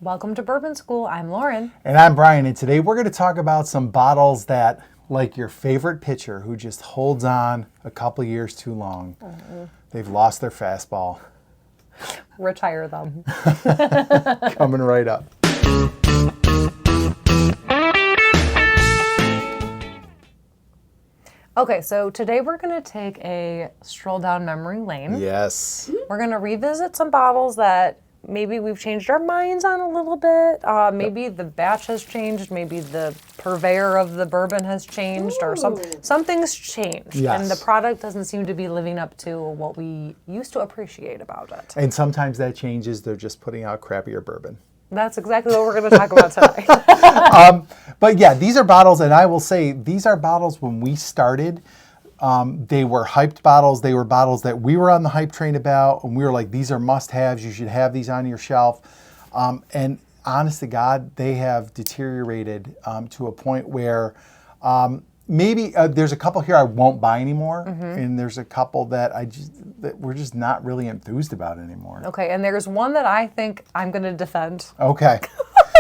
Welcome to Bourbon School. I'm Lauren. And I'm Brian, and today we're going to talk about some bottles that, like your favorite pitcher who just holds on a couple years too long, they've lost their fastball. Retire them. Coming right up. Okay, so today we're going to take a stroll down memory lane. Yes. We're going to revisit some bottles that maybe we've changed our minds on a little bit. Maybe the batch has changed. Maybe the purveyor of the bourbon has changed, or something's changed. Yes. And the product doesn't seem to be living up to what we used to appreciate about it. And sometimes that changes. They're just putting out crappier bourbon. That's exactly what we're going to talk about today. But yeah, these are bottles, and I will say these are bottles when we started. They were hyped bottles. They were bottles that we were on the hype train about, and we were like, these are must-haves. You should have these on your shelf. And honest to God, they have deteriorated to a point where maybe there's a couple here I won't buy anymore, and there's a couple that that we're just not really enthused about anymore. Okay, and there's one that I think I'm going to defend. Okay.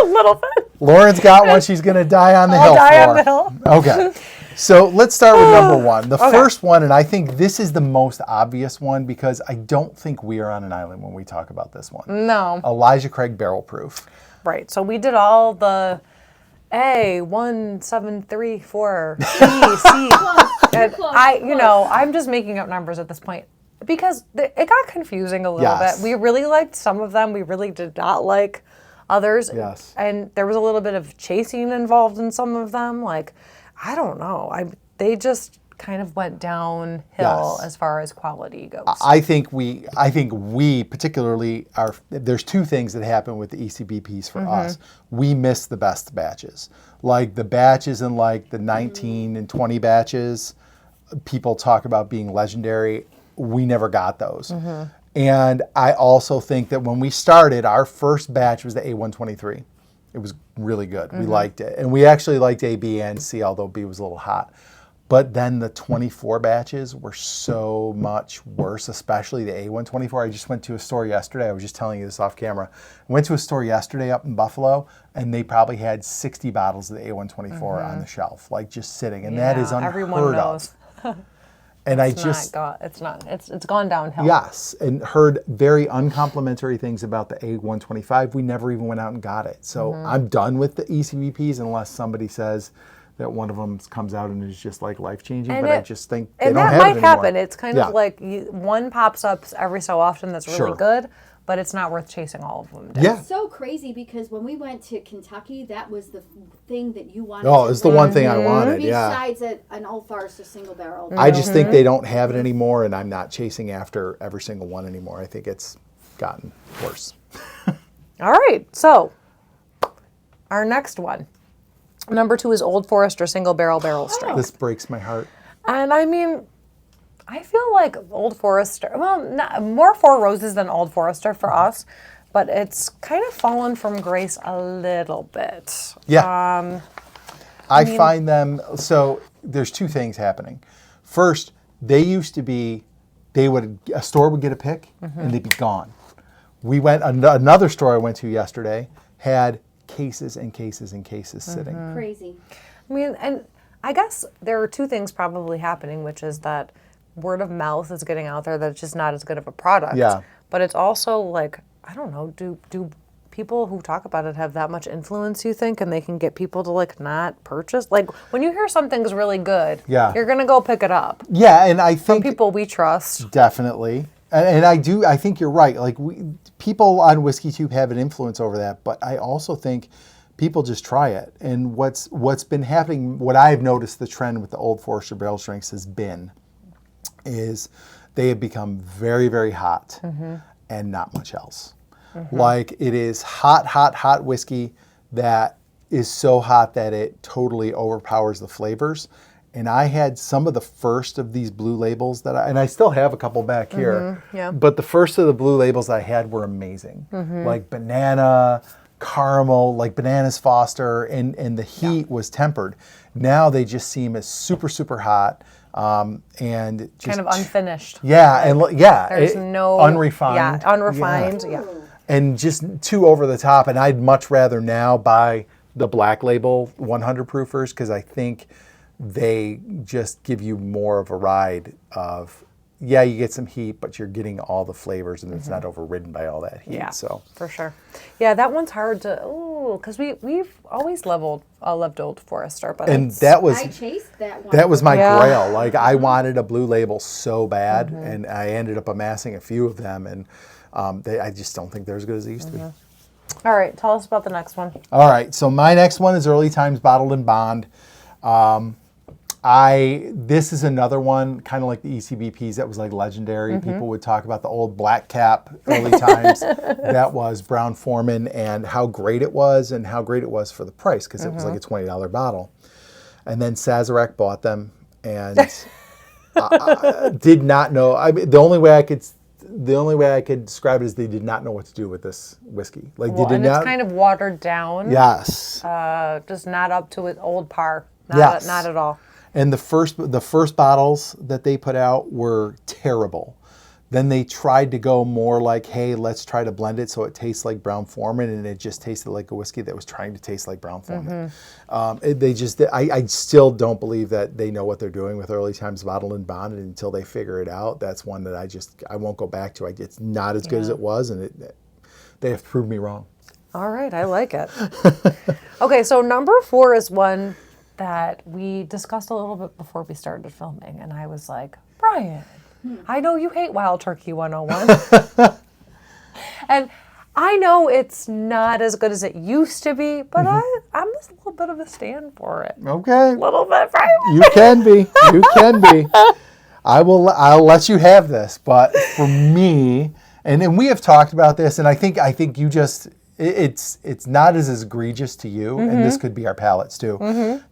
A little bit. Lauren's got one she's going to die on the hill for. I'll die on the hill. Okay. So let's start with number one. The first one, and I think this is the most obvious one because I don't think we are on an island when we talk about this one. No. Elijah Craig Barrel Proof. Right. So we did all the A1734 B C. And I'm just making up numbers at this point because it got confusing a little bit. We really liked some of them. We really did not like others. Yes. And there was a little bit of chasing involved in some of them. Like, I don't know. They just kind of went downhill as far as quality goes. I think we particularly there's two things that happen with the ECBPs for us. We miss the best batches. Like the batches in like the 19 and 20 batches, people talk about being legendary. We never got those. And I also think that when we started, our first batch was the A123. It was really good. We liked it. And we actually liked A, B, and C, although B was a little hot. But then the 24 batches were so much worse, especially the A124. I just went to a store yesterday. I was just telling you this off camera. I went to a store yesterday up in Buffalo, and they probably had 60 bottles of the A124 on the shelf, like just sitting. And that is unheard everyone knows. of. And it's gone downhill. Yes, and heard very uncomplimentary things about the A125. We never even went out and got it. So I'm done with the ECVPs unless somebody says that one of them comes out and is just like life-changing. But I just think they don't have it anymore. And that might happen. It's kind of like one pops up every so often that's really good, but it's not worth chasing all of them down. Yeah. It's so crazy because when we went to Kentucky, that was the thing that you wanted. Oh, it's the one thing I wanted, Besides an Old Forester single barrel. I just think they don't have it anymore, and I'm not chasing after every single one anymore. I think it's gotten worse. All right, so our next one. Number 2 is Old Forester single barrel strength. This breaks my heart. And I mean, I feel like Old Forester, more Four Roses than Old Forester for us, but it's kind of fallen from grace a little bit. Yeah. I find them, so there's two things happening. First, they used to be, a store would get a pick and they'd be gone. Another store I went to yesterday had cases and cases and cases sitting. Crazy. I mean, and I guess there are two things probably happening, which is that word of mouth is getting out there that it's just not as good of a product. Yeah. But it's also like, I don't know, do people who talk about it have that much influence, you think, and they can get people to like not purchase? Like when you hear something's really good, you're gonna go pick it up. Yeah, and I think from people we trust. Definitely. And I think you're right. Like people on WhiskeyTube have an influence over that, but I also think people just try it. And what's been happening, what I've noticed the trend with the Old Forester barrel strengths is they have become very, very hot and not much else. Like it is hot whiskey that is so hot that it totally overpowers the flavors. And I had some of the first of these blue labels and I still have a couple back here. But the first of the blue labels I had were amazing. Like banana, caramel, like Bananas Foster, and the heat was tempered. Now they just seem as super, super hot. And just kind of unfinished. Yeah, and there's no unrefined. Yeah, unrefined. Yeah. and just too over the top. And I'd much rather now buy the Black Label 100 proofers because I think they just give you more of a ride of, yeah, you get some heat, but you're getting all the flavors and it's not overridden by all that heat. Yeah, so for sure. Yeah, that one's hard to, because we've always loved Old Forester, but and that was I chased that one. That was my grail. Like I wanted a Blue Label so bad, and I ended up amassing a few of them, and I just don't think they're as good as they used to be. All right, tell us about the next one. All right, so my next one is Early Times Bottled in Bond. This is another one, kind of like the ECBPs, that was like legendary. People would talk about the old Black Cap Early Times. That was Brown Forman, and how great it was, and how great it was for the price, because it was like a $20 bottle. And then Sazerac bought them, and I did not know. I mean, the only way I could describe it is they did not know what to do with this whiskey. Like they did and not. It's kind of watered down. Yes. Just not up to its old par. Yes. Not at all. And the first bottles that they put out were terrible. Then they tried to go more like, hey, let's try to blend it so it tastes like Brown Forman, and it just tasted like a whiskey that was trying to taste like Brown Forman. I still don't believe that they know what they're doing with Early Times Bottled and Bonded until they figure it out. That's one that I won't go back to. It's not as good as it was, and they have proved me wrong. All right, I like it. Okay, so number 4 is one that we discussed a little bit before we started filming, and I was like, Brian, I know you hate Wild Turkey 101. And I know it's not as good as it used to be, but I'm just a little bit of a stand for it. Okay. A little bit, right? You can be. You can be. I'll let you have this, but for me, and we have talked about this, and I think you just, it's not as egregious to you, and this could be our palates too.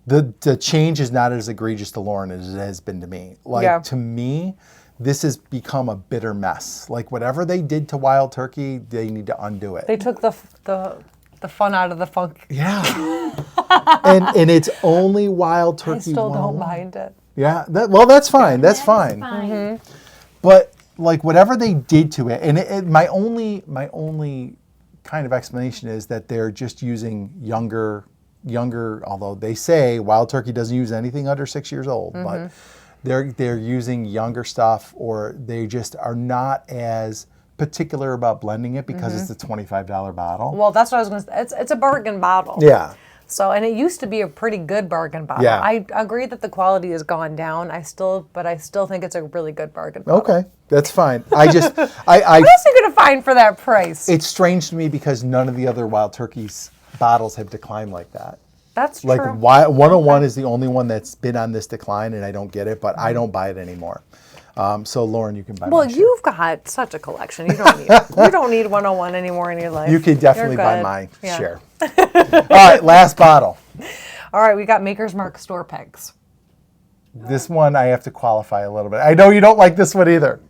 The change is not as egregious to Lauren as it has been to me. To me, this has become a bitter mess. Like whatever they did to Wild Turkey, they need to undo it. They took the fun out of the funk. Yeah. and it's only Wild Turkey. I still don't mind it. Yeah. That's fine. That's fine. But like whatever they did to it, and my only kind of explanation is that they're just using younger, although they say Wild Turkey doesn't use anything under 6 years old, but they're using younger stuff, or they just are not as particular about blending it because it's a $25 bottle. Well, that's what I was going to say. It's a bargain bottle. Yeah. So, and it used to be a pretty good bargain bottle. Yeah. I agree that the quality has gone down. But I still think it's a really good bargain bottle. Okay, that's fine. What else are you going to find for that price? It's strange to me because none of the other Wild Turkey's bottles have declined like that. That's true. Like 101 is the only one that's been on this decline, and I don't get it, but I don't buy it anymore. So Lauren, you can buy. Well, you've got such a collection. You don't need 101 anymore in your life. You can definitely buy my share. Yeah. All right, last bottle. All right, we got Maker's Mark store pegs. This one I have to qualify a little bit. I know you don't like this one either,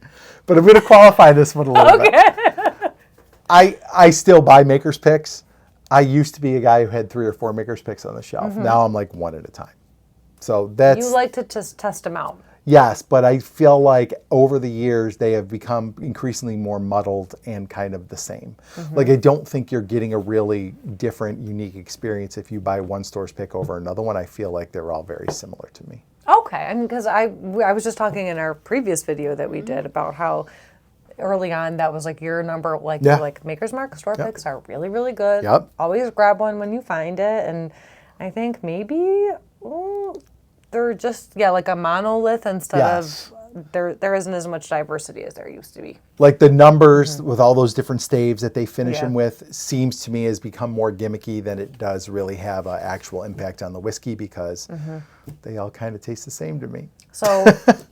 but I'm going to qualify this one a little bit. I still buy Maker's picks. I used to be a guy who had 3 or 4 Maker's picks on the shelf. Now I'm like 1 at a time. So that's... You like to just test them out. Yes, but I feel like over the years they have become increasingly more muddled and kind of the same. Like I don't think you're getting a really different, unique experience if you buy one store's pick over another one. I feel like they're all very similar to me. Okay, and because I was just talking in our previous video that we did about how early on that was like your number, like you're like Maker's Mark store picks are really, really good. Yep. Always grab one when you find it, and I think maybe they're just like a monolith instead of there isn't as much diversity as there used to be. Like the numbers with all those different staves that they finish them with seems to me has become more gimmicky than it does really have an actual impact on the whiskey because they all kind of taste the same to me. So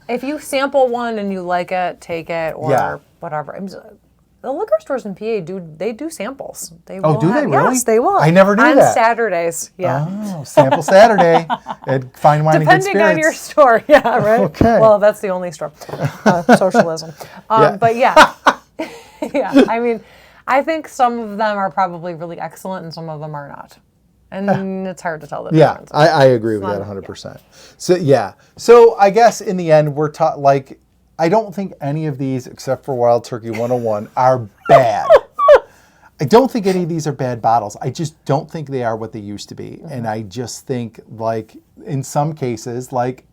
if you sample one and you like it, take it or whatever. The liquor stores in PA do samples. They will do they really? Yes, they will. I never knew that. On Saturdays, Oh, sample Saturday at Fine Wine and Good Spirits. Depending on your store, right? Okay. Well, that's the only store. Socialism. But I mean, I think some of them are probably really excellent and some of them are not. And it's hard to tell the difference. Yeah, I agree with that 100%. So I guess in the end, we're I don't think any of these, except for Wild Turkey 101, are bad. I don't think any of these are bad bottles. I just don't think they are what they used to be. And I just think, like, in some cases, like,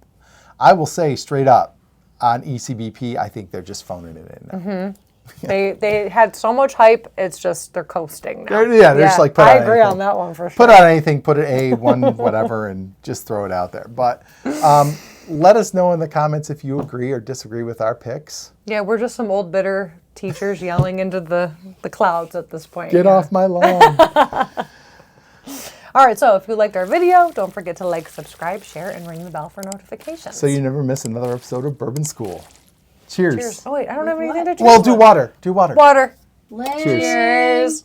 I will say straight up, on ECBP, I think they're just phoning it in now. They had so much hype, it's just they're coasting now. They're just like, I agree on that one for sure. Put on anything, put an A1, whatever, and just throw it out there. But let us know in the comments if you agree or disagree with our picks. Yeah, we're just some old bitter teachers yelling into the clouds at this point. Get off my lawn. All right, so if you liked our video, don't forget to like, subscribe, share, and ring the bell for notifications. So you never miss another episode of Bourbon School. Cheers. Cheers. Oh, wait, I don't have anything to drink. Well, do water. Do water. Water. Cheers. Cheers.